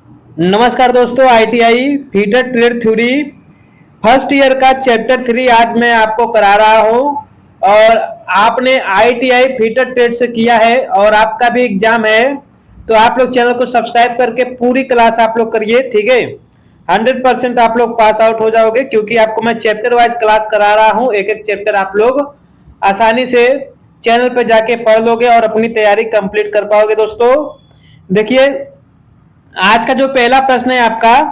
नमस्कार दोस्तों, ITI fitter trade theory first year का चैप्टर 3 आज मैं आपको करा रहा हूं। और आपने आईटीआई फीटर ट्रेड से किया है और आपका भी एग्जाम है, तो आप लोग चैनल को सब्सक्राइब करके पूरी क्लास आप लोग करिए, ठीक है। 100% आप लोग पास आउट हो जाओगे, क्योंकि आपको मैं चैप्टर वाइज क्लास करा रहा हूं। एक एक चैप्टर आप लोग आसानी से चैनल पर जाके पढ़ लोगे और अपनी तैयारी कंप्लीट कर पाओगे। दोस्तों देखिए, आज का जो पहला प्रश्न है आपका,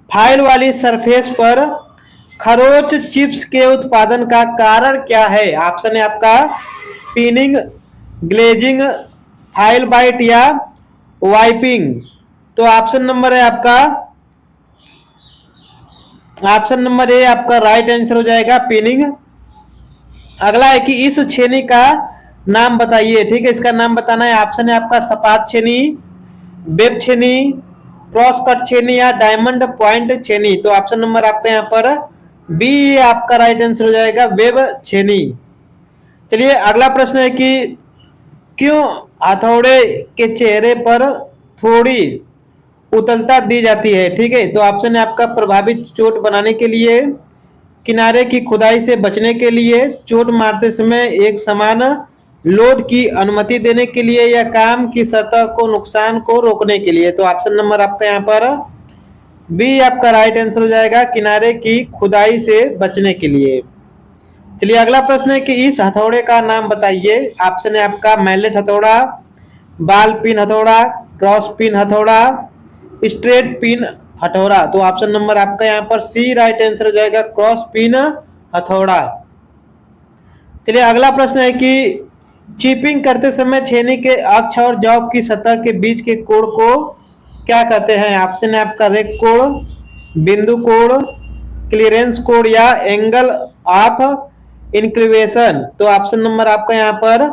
फाइल वाली सरफेस पर खरोच चिप्स के उत्पादन का कारण क्या है। ऑप्शन है आपका पिनिंग, ग्लेजिंग, फाइल बाइट या वाइपिंग। तो ऑप्शन नंबर है आपका, ऑप्शन नंबर ए आपका राइट आंसर हो जाएगा, पिनिंग। अगला है कि इस छेनी का नाम बताइए, ठीक है, इसका नाम बताना है। ऑप्शन है आपका सपाट छेनी, वेब छेनी, क्रॉस कट छेनी या डायमंड पॉइंट छेनी। तो ऑप्शन नंबर आपका यहाँ पर बी आपका राइट आंसर हो जाएगा, वेब छेनी। चलिए अगला प्रश्न है कि क्यों हथौड़े के चेहरे पर थोड़ी उतलता दी जाती है, ठीक है। तो ऑप्शन है आपका प्रभावित चोट बनाने के लिए, किनारे की खुदाई से बचने के लिए, चोट मारते समय एक समान लोड की अनुमति देने के लिए, या काम की सतह को नुकसान को रोकने के लिए। तो ऑप्शन नंबर आपका यहाँ पर बी आपका राइट आंसर हो जाएगा, किनारे की खुदाई से बचने के लिए। चलिए अगला प्रश्न है कि इस हथौड़े का नाम बताइए। ऑप्शन है आपका मैलेट हथौड़ा, बाल पिन हथौड़ा, क्रॉस पिन हथौड़ा, स्ट्रेट पिन हथौड़ा। तो ऑप्शन नंबर आपका यहाँ पर सी राइट आंसर हो जाएगा, क्रॉस पिन हथौड़ा। चलिए अगला प्रश्न है कि चिपिंग करते समय छेनी के अक्ष और जॉब की सतह के बीच के कोण को क्या कहते हैं। ऑप्शन है आपका रेक कोण, बिंदु कोण, क्लियरेंस कोण या एंगल ऑफ इंक्लिनेशन। तो ऑप्शन नंबर आपका यहाँ पर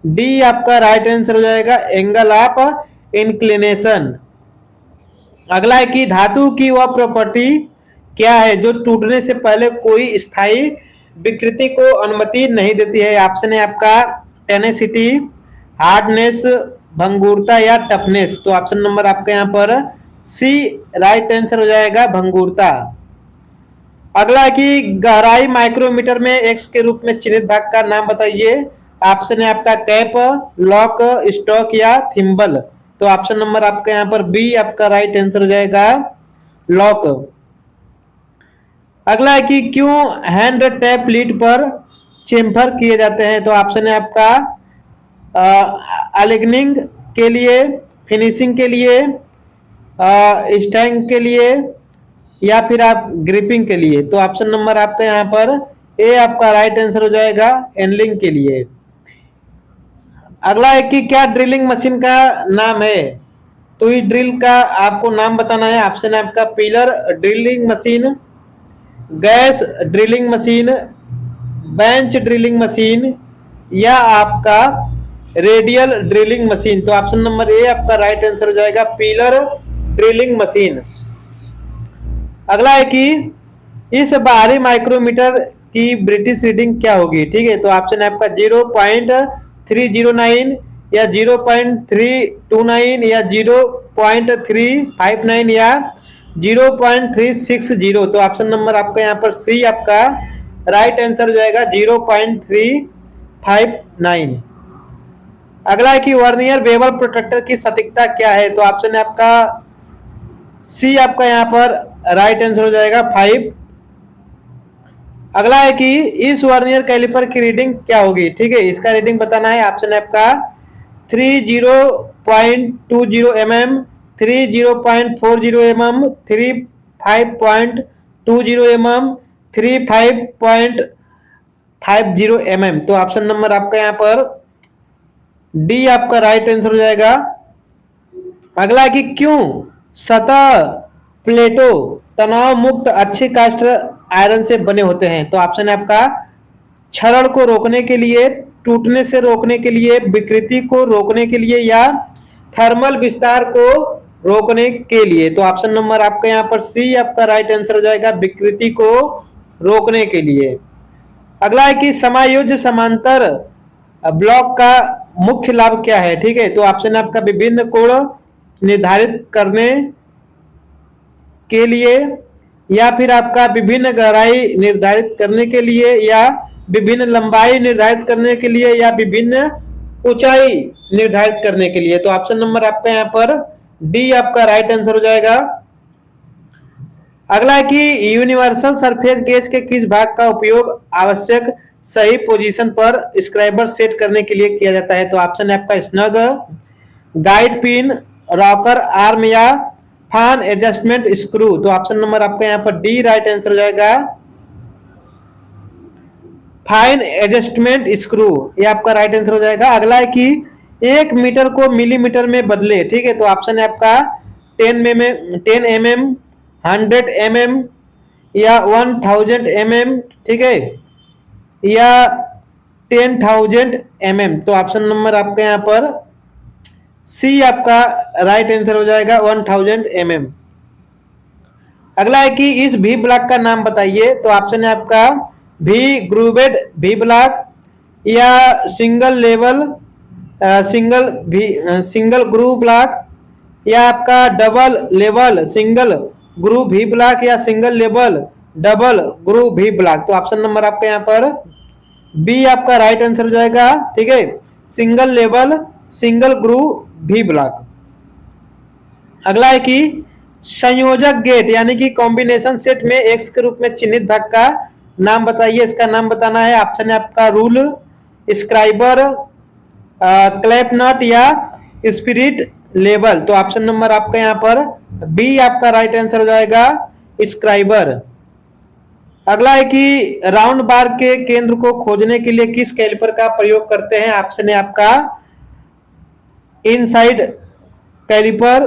डी आपका राइट आंसर हो जाएगा, एंगल ऑफ इंक्लिनेशन। अगला है कि धातु की वह प्रॉपर्टी क्या है जो टूटने से पहले कोई स्थायी विकृति को अनुमति नहीं देती है। ऑप्शन है आपका टेनेसिटी, हार्डनेस, भंगुरता या टफनेस। तो ऑप्शन नंबर आपका यहाँ पर सी राइट आंसर हो जाएगा, भंगुरता। अगला है कि गहराई माइक्रोमीटर में एक्स के रूप में चिन्हित भाग का नाम बताइए। ऑप्शन है आपका कैप, लॉक, स्टॉक या थिम्बल। तो ऑप्शन नंबर आपका यहाँ पर बी आपका राइट आंसर हो जाएगा, लॉक। अगला है कि क्यों हैंड टैप लीड पर चेम्फर किए जाते हैं। तो ऑप्शन है आपका अलिग्निंग के लिए, फिनिशिंग के लिए, स्टैंग के लिए, या फिर आप ग्रिपिंग के लिए। तो ऑप्शन नंबर आपका यहाँ पर ए आपका राइट आंसर हो जाएगा, एनलिंग के लिए। अगला है कि क्या ड्रिलिंग मशीन का नाम है। तो इस ड्रिल का आपको नाम बताना है। ऑप्शन है आपका pillar drilling machine, gas drilling machine, bench drilling machine या आपका रेडियल ड्रिलिंग मशीन। तो ऑप्शन नंबर ए आपका राइट आंसर हो जाएगा, पिलर ड्रिलिंग मशीन। अगला है कि इस बाहरी माइक्रोमीटर की ब्रिटिश रीडिंग क्या होगी, ठीक है। तो ऑप्शन है आपका 0.309 या 0.329 या 0.359 या 0.360। तो ऑप्शन नंबर आपका यहाँ पर सी आपका राइट आंसर हो जाएगा, 0.359। अगला है कि वर्नियर बेवल प्रोटेक्टर की सटीकता क्या है। तो ऑप्शन है आपका सी आपका यहाँ पर राइट आंसर हो जाएगा, 5। अगला है कि इस वर्नियर कैलिपर की रीडिंग क्या होगी, ठीक है, इसका रीडिंग बताना है। ऑप्शन है आपका 30.20 mm, 30.40 mm, 35.20 mm, 35.50 mm। तो ऑप्शन नंबर आपका यहाँ पर डी आपका राइट आंसर हो जाएगा। अगला है कि क्यों सतह प्लेटो तनाव मुक्त अच्छे कास्ट आयरन से बने होते हैं। तो ऑप्शन है आपका क्षरण को रोकने के लिए, टूटने से रोकने के लिए, विकृति को रोकने के लिए या थर्मल विस्तार को रोकने के लिए। तो ऑप्शन नंबर आपका यहाँ पर सी आपका राइट आंसर हो जाएगा, विकृति को रोकने के लिए। अगला है कि समायोज्य समांतर ब्लॉक का मुख्य लाभ क्या है, ठीक है। तो ऑप्शन आपका विभिन्न कोण निर्धारित करने, के लिए, या फिर आपका विभिन्न गहराई निर्धारित करने के लिए, या विभिन्न लंबाई निर्धारित करने के लिए, या विभिन्न ऊंचाई निर्धारित करने के लिए। तो ऑप्शन नंबर आपका यहाँ पर डी आपका राइट आंसर हो जाएगा। अगला है कि यूनिवर्सल सरफेस गेज के किस भाग का उपयोग आवश्यक सही पोजीशन पर स्क्राइबर सेट करने के लिए किया जाता है। तो ऑप्शन है आपका snug, guide pin, rocker arm, या फान एडजस्टमेंट स्क्रू। तो ऑप्शन नंबर आपका यहाँ पर डी राइट आंसर हो जाएगा, फाइन एडजस्टमेंट स्क्रू, ये आपका राइट आंसर हो जाएगा। अगला है कि 1 मीटर को मिलीमीटर में बदले, ठीक है। तो ऑप्शन है आपका 10 mm, 100 mm, या 1000 mm, ठीक है, या 10,000 mm। तो ऑप्शन नंबर आपका यहाँ पर सी आपका राइट आंसर हो जाएगा, 1000 mm। अगला है कि इस भी ब्लॉक का नाम बताइए। तो ऑप्शन है आपका भी ग्रूवेड भी ब्लॉक, या सिंगल लेवल सिंगल ग्रू ब्लॉक, या आपका डबल लेवल सिंगल ग्रू भी ब्लॉक, या सिंगल लेवल डबल ग्रू भी ब्लॉक। तो ऑप्शन नंबर आपका यहाँ पर बी आपका राइट आंसर हो जाएगा, ठीक है, सिंगल लेवल सिंगल ग्रू भी ब्लॉक। अगला है कि संयोजक गेट यानी कि कॉम्बिनेशन सेट में एक्स के रूप में चिन्हित भाग का नाम बताइए। इसका नाम बताना है। ऑप्शन है आपका रूल, स्क्राइबर, क्लैप नट, या स्पिरिट लेवल। तो ऑप्शन नंबर आपका यहाँ पर बी आपका राइट आंसर हो जाएगा, स्क्राइबर। अगला है कि राउंड बार के केंद्र को खोजने के लिए किस कैलिपर का प्रयोग करते हैं। ऑप्शन है आपका inside caliper,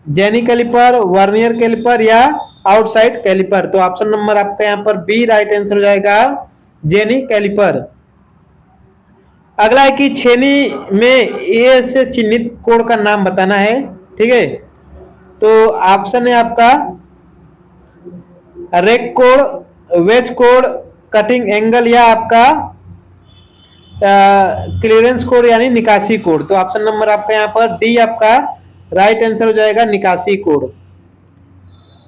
jenny caliper, vernier caliper, या आउटसाइड कैलिपर। तो ऑप्शन नंबर आपका यहाँ पर बी राइट आंसर हो जाएगा, जेनी कैलिपर। अगला है कि छेनी में ए से चिन्हित कोड का नाम बताना है, ठीक है। तो ऑप्शन है आपका rake code, wedge code, cutting angle, या आपका क्लियरेंस कोड यानी निकासी कोड। तो ऑप्शन नंबर आपका यहाँ पर डी आपका राइट आंसर हो जाएगा, निकासी कोड।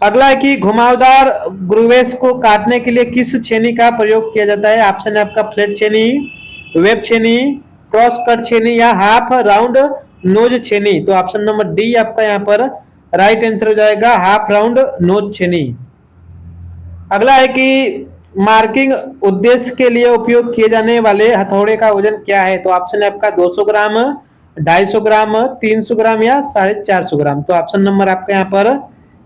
अगला है कि घुमावदार ग्रूवेस को काटने के लिए किस छेनी का प्रयोग किया जाता है। ऑप्शन है आपका फ्लैट छेनी, वेब छेनी, क्रॉस कट छेनी, या हाफ राउंड नोज छेनी। तो ऑप्शन नंबर डी आपका यहाँ पर राइट आंसर हो जाएगा, हाफ राउंड नोज छेनी। अगला है कि मार्किंग उद्देश्य के लिए उपयोग किए जाने वाले हथौड़े का वजन क्या है। तो ऑप्शन है आपका 200 ग्राम, 250 ग्राम, 300 ग्राम, या 450 ग्राम। तो ऑप्शन नंबर आपका यहाँ पर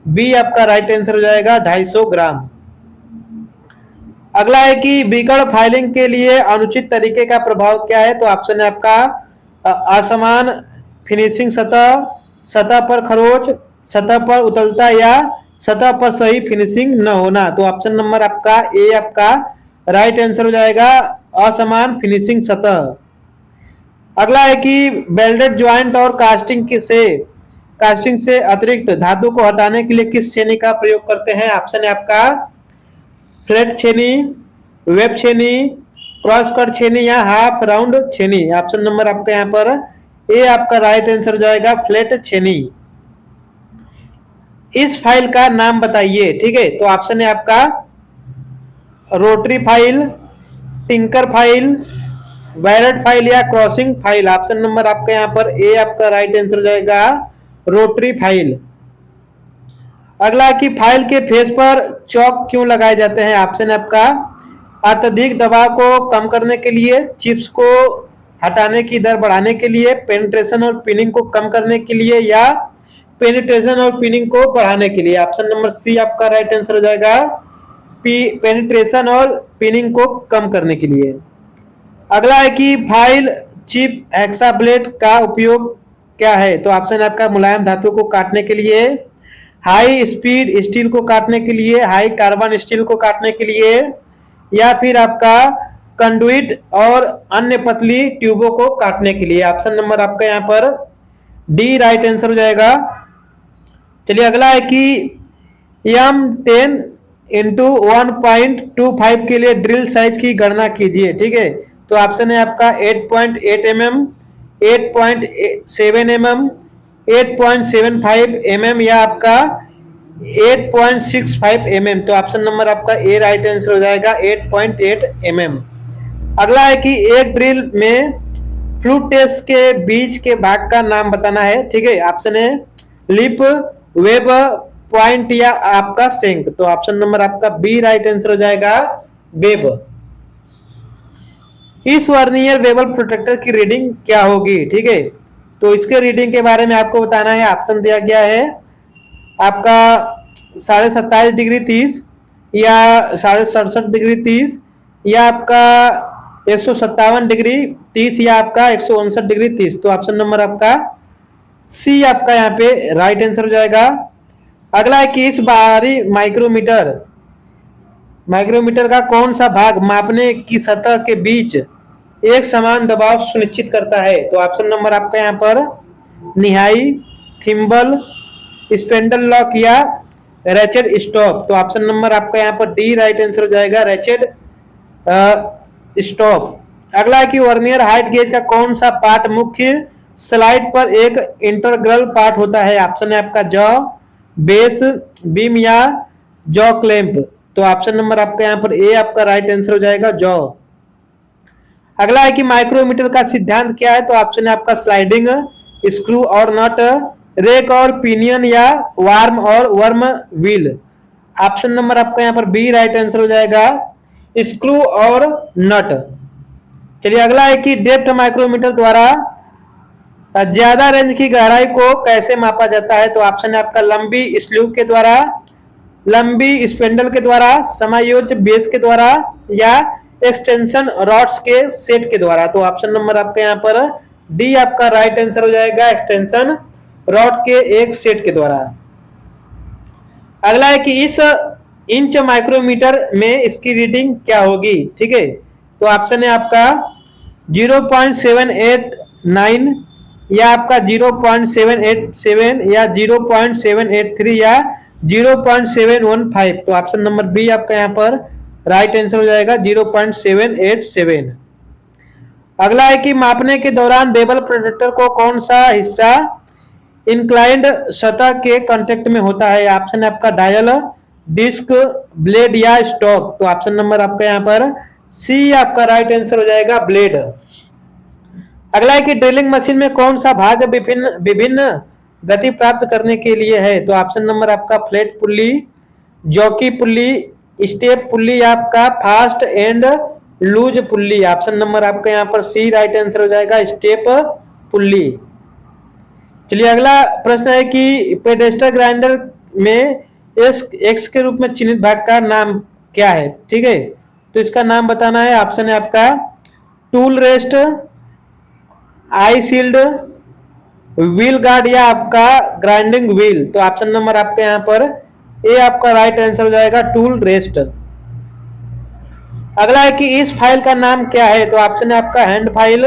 बी आपका राइट आंसर हो जाएगा, 250 ग्राम। अगला है कि विकर्ण फाइलिंग के लिए अनुचित तरीके का प्रभाव क्या है। तो ऑप्शन है आपका असमान फिनिशिंग सतह, सतह पर खरोच, सतह पर उतलता, या सतह पर सही फिनिशिंग न होना। तो ऑप्शन नंबर आपका ए आपका राइट आंसर हो जाएगा, असमान फिनिशिंग सतह। अगला है कि वेल्डेड ज्वाइंट और कास्टिंग से अतिरिक्त धातु को हटाने के लिए किस छेनी का प्रयोग करते हैं। ऑप्शन है आपका फ्लैट छेनी, वेब छेनी, क्रॉस कट छेनी, या हाफ राउंड छेनी। ऑप्शन नंबर आपका यहाँ पर ए आपका राइट आंसर हो जाएगा, फ्लैट छेनी। इस फाइल का नाम बताइए, ठीक है। तो ऑप्शन है आपका rotary file, tinker file, wired file, या क्रॉसिंग फाइल। ऑप्शन नंबर आपका यहाँ पर ए आपका राइट आंसर हो जाएगा, रोटरी फाइल। अगला कि फाइल के फेस पर चौक क्यों लगाए जाते हैं। ऑप्शन है आपका अत्यधिक दबाव को कम करने के लिए, चिप्स को हटाने की दर बढ़ाने के लिए, पेनिट्रेशन और पिनिंग को कम करने के लिए, या पेनिट्रेशन और पिनिंग को बढ़ाने के लिए। ऑप्शन नंबर सी आपका राइट आंसर हो जाएगा, पेनिट्रेशन और पिनिंग को कम करने के लिए। अगला है कि फाइल चिप हेक्साब्लेड का उपयोग क्या है। तो ऑप्शन है आपका मुलायम धातु को काटने के लिए, हाई स्पीड स्टील को काटने के लिए, हाई कार्बन स्टील को काटने के लिए, या फिर आपका कंडुइट और अन्य पतली ट्यूबों को काटने के लिए। ऑप्शन नंबर आपका यहाँ पर डी राइट आंसर हो जाएगा। चलिए अगला है कि M10 इंटू 1.25 के लिए ड्रिल साइज की गणना कीजिए, ठीक है। तो ऑप्शन है आपका 8.8 mm, 8.7 mm, 8.75 mm, या आपका 8.65 mm। तो ऑप्शन नंबर आपका ए राइट आंसर हो जाएगा 8.8 mm। अगला है कि एक ड्रिल में फ्लूट टेस्ट के बीच के भाग का नाम बताना है। ठीक है, ऑप्शन है लिप, वेब, पॉइंट या आपका सेंक। तो ऑप्शन नंबर आपका बी राइट आंसर हो जाएगा वेब। इस वर्नियर बेवल प्रोटेक्टर की रीडिंग क्या होगी? ठीक है, तो इसके रीडिंग के बारे में आपको बताना है। ऑप्शन दिया गया है आपका 27.5 डिग्री 30 या 67.5 डिग्री 30 या आपका 157.30 या आपका 159.30। तो ऑप्शन नंबर आपका सी आपका यहाँ पे राइट आंसर हो जाएगा। अगला है कि इस बाहरी माइक्रोमीटर का कौन सा भाग मापने की सतह के बीच एक समान दबाव सुनिश्चित करता है? तो ऑप्शन नंबर आपका यहाँ पर निहाई, थिम्बल, स्पेंडल लॉक या रैचेट स्टॉप। तो ऑप्शन नंबर आपका यहाँ पर डी राइट आंसर हो जाएगा, रैचेट स्टॉप। अगला है कि वर्नियर हाइट गेज का कौन सा पार्ट मुख्य स्लाइड पर एक इंटरग्रल पार्ट होता है? ऑप्शन है आपका जॉ, बेस, बीम या जॉ क्लैंप। तो ऑप्शन नंबर आपका यहाँ पर ए आपका राइट आंसर हो जाएगा, जॉ। अगला है कि माइक्रोमीटर का सिद्धांत क्या है? तो ऑप्शन है आपका स्लाइडिंग, स्क्रू और नट, रेक और पिनियन या वार्म और वर्म व्हील। ऑप्शन नंबर आपका यहाँ पर बी राइट आंसर हो जाएगा, स्क्रू और नट। चलिए अगला है कि डेप्थ माइक्रोमीटर द्वारा ज्यादा रेंज की गहराई को कैसे मापा जाता है? तो ऑप्शन है आपका लंबी स्लीव के द्वारा, लंबी स्पेंडल के द्वारा, समायोज्य बेस के द्वारा या एक्सटेंशन रॉड्स के सेट के द्वारा। तो ऑप्शन नंबर आपका यहाँ पर डी आपका राइट आंसर हो जाएगा, एक्सटेंशन रॉड के एक सेट के द्वारा। अगला है कि इस इंच माइक्रोमीटर में इसकी रीडिंग क्या होगी? ठीक है, तो ऑप्शन है आपका 0.789 या आपका 0.787 या 0.783 या 0.715। तो ऑप्शन नंबर बी आपका यहाँ पर राइट आंसर हो जाएगा, 0.787। अगला है कि मापने के दौरान बेवल प्रोटेक्टर को कौन सा हिस्सा इंक्लाइंड सतह के कांटेक्ट में होता है? ऑप्शन है आपका डायल, डिस्क, ब्लेड या स्टॉक। तो ऑप्शन नंबर आपका यहाँ पर सी आपका राइट आंसर हो जाएगा, ब्लेड। अगला है कि ड्रिलिंग मशीन में कौन सा भाग विभिन्न गति प्राप्त करने के लिए है? तो ऑप्शन नंबर आपका flat pulley, jockey pulley, step pulley या आपका fast and loose pulley. Option number आपका यहाँ पर सी राइट आंसर हो जाएगा, स्टेप पुल्ली। चलिए अगला प्रश्न है कि पेडेस्टर ग्राइंडर में एक्स के रूप में चिन्हित भाग का नाम क्या है? ठीक है, तो इसका नाम बताना है। ऑप्शन है आपका टूल रेस्ट, आई सील्ड, व्हील गार्ड या आपका ग्राइंडिंग व्हील। तो ऑप्शन नंबर आपका यहाँ पर ए आपका राइट आंसर हो जाएगा, टूल रेस्ट। अगला है कि इस फाइल का नाम क्या है? तो ऑप्शन है आपका hand file,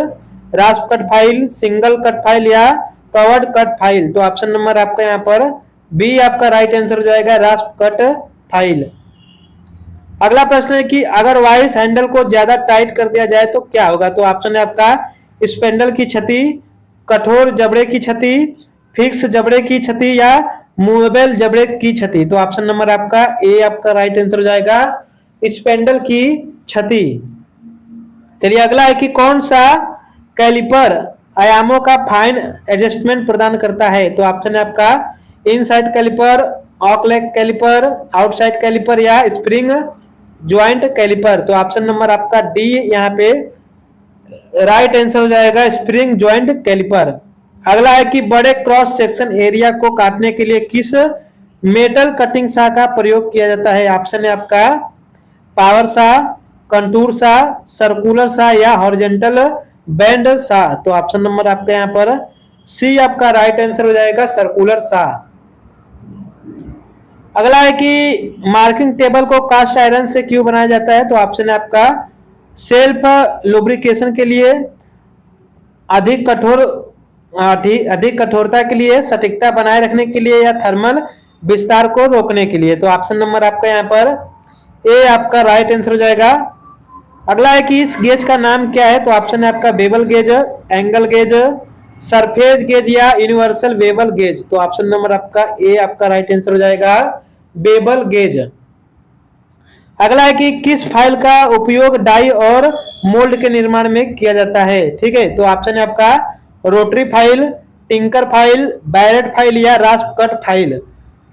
रास्प cut file, single cut file या कवर्ड कट फाइल। तो ऑप्शन नंबर आपका यहाँ पर बी आपका राइट आंसर हो जाएगा, रास्प कट फाइल। अगला प्रश्न है कि अगर वाइस हैंडल को ज्यादा टाइट कर दिया जाए तो क्या होगा? तो ऑप्शन है आपका स्पेंडल की क्षति, कठोर जबड़े की क्षति, फिक्स जबड़े की क्षति या मूवेबल जबड़े की क्षति। तो ऑप्शन नंबर आपका ए आपका राइट आंसर हो जाएगा, स्पेंडल की क्षति। चलिए अगला है कि कौन सा कैलिपर आयामों का फाइन एडजस्टमेंट प्रदान करता है? तो ऑप्शन है आपका inside caliper, odd leg caliper, outside caliper या स्प्रिंग ज्वाइंट कैलिपर। तो ऑप्शन नंबर आपका डी यहाँ पे राइट आंसर हो जाएगा, स्प्रिंग ज्वाइंट कैलिपर। अगला है कि बड़े क्रॉस सेक्शन एरिया को काटने के लिए किस मेटल कटिंग सा का प्रयोग किया जाता है? ऑप्शन है आपका पावर सा, कंटूर सा, सर्कुलर सा या हॉरिजॉन्टल बैंड सा। तो ऑप्शन नंबर आपका यहाँ पर सी आपका राइट आंसर हो जाएगा, सर्कुलर सा। अगला है कि मार्किंग टेबल को कास्ट आयरन से क्यों बनाया जाता है? तो ऑप्शन है आपका सेल्फ लुब्रिकेशन के लिए, अधिक कठोरता के लिए, सटीकता बनाए रखने के लिए या थर्मल विस्तार को रोकने के लिए। तो ऑप्शन नंबर आपका यहाँ पर ए आपका राइट आंसर हो जाएगा। अगला है कि इस गेज का नाम क्या है? तो ऑप्शन है आपका bevel gauge, angle gauge, surface gauge या यूनिवर्सल बेवल गेज। तो ऑप्शन नंबर आपका ए आपका राइट आंसर हो जाएगा, बेवल गेज। अगला है कि किस फाइल का उपयोग डाई और मोल्ड के निर्माण में किया जाता है। ठीक है, तो ऑप्शन है आपका rotary file, tinker file, barrette file या rasp cut file.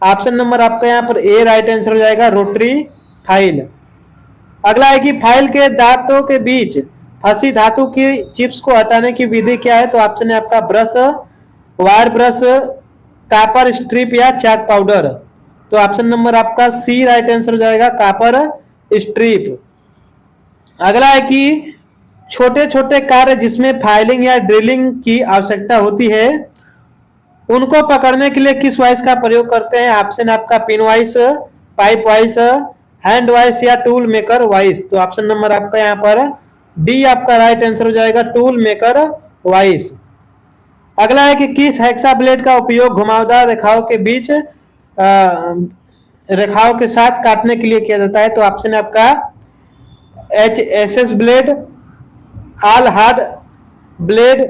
Option number आपका यहाँ पर ए राइट आंसर हो जाएगा, रोटरी फाइल। अगला है कि फाइल के दांतों के बीच फंसी धातु की चिप्स को हटाने की विधि क्या है। तो ऑप्शन है आपका brush, wire brush, copper strip या चाक पाउडर। तो ऑप्शन नंबर आपका सी राइट आंसर हो जाएगा, कापर स्ट्रिप। अगला है कि छोटे छोटे कार्य जिसमें फाइलिंग या ड्रिलिंग की आवश्यकता होती है उनको पकड़ने के लिए किस वाइस का प्रयोग करते हैं। ऑप्शन आपका pin vice, pipe vice, hand vice या टूल मेकर वाइस। तो ऑप्शन नंबर आपका यहाँ पर डी आपका राइट आंसर हो जाएगा, टूल मेकर वाइस। अगला है कि किस हेक्सा ब्लेड का उपयोग घुमावदार रेखाओं के बीच रेखाओं के साथ काटने के लिए किया जाता है। तो ऑप्शन है आपका HSS blade, all hard blade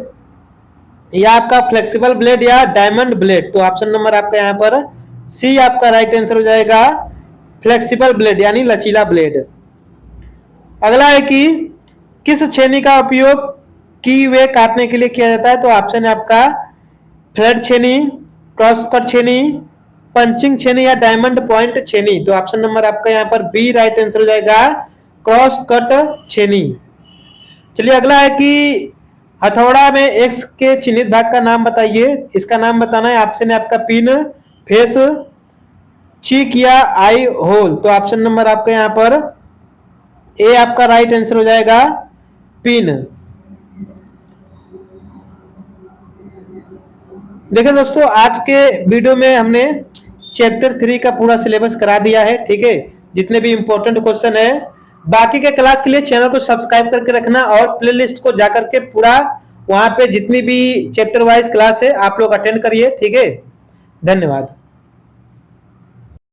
या आपका फ्लेक्सिबल ब्लेड या डायमंड ब्लेड। तो ऑप्शन नंबर आपका यहाँ पर सी आपका राइट आंसर हो जाएगा, फ्लेक्सिबल ब्लेड यानी लचीला ब्लेड। अगला है कि किस छेनी का उपयोग की वे काटने के लिए किया जाता है। तो ऑप्शन है आपका फ्लैट छेनी, क्रॉस कट छेनी, पंचिंग छेनी या डायमंड पॉइंट छेनी। तो ऑप्शन नंबर आपका यहाँ पर बी राइट आंसर हो जाएगा, क्रॉस कट छेनी। चलिए अगला है कि हथौड़ा में एक्स के चिन्हित भाग का नाम बताइए। इसका नाम बताना है। ऑप्शन है आपका पिन, फेस, चीक या आई होल। तो ऑप्शन नंबर आपका यहाँ पर ए आपका राइट आंसर हो जाएगा, पिन। देखिए दोस्तों, आज के वीडियो में हमने चैप्टर 3 का पूरा सिलेबस करा दिया है। ठीक है, जितने भी इंपॉर्टेंट क्वेश्चन है। बाकी के क्लास के लिए चैनल को सब्सक्राइब करके रखना और प्लेलिस्ट को जाकर के पूरा वहां पे जितनी भी चैप्टर वाइज क्लास है आप लोग अटेंड करिए। ठीक है, धन्यवाद।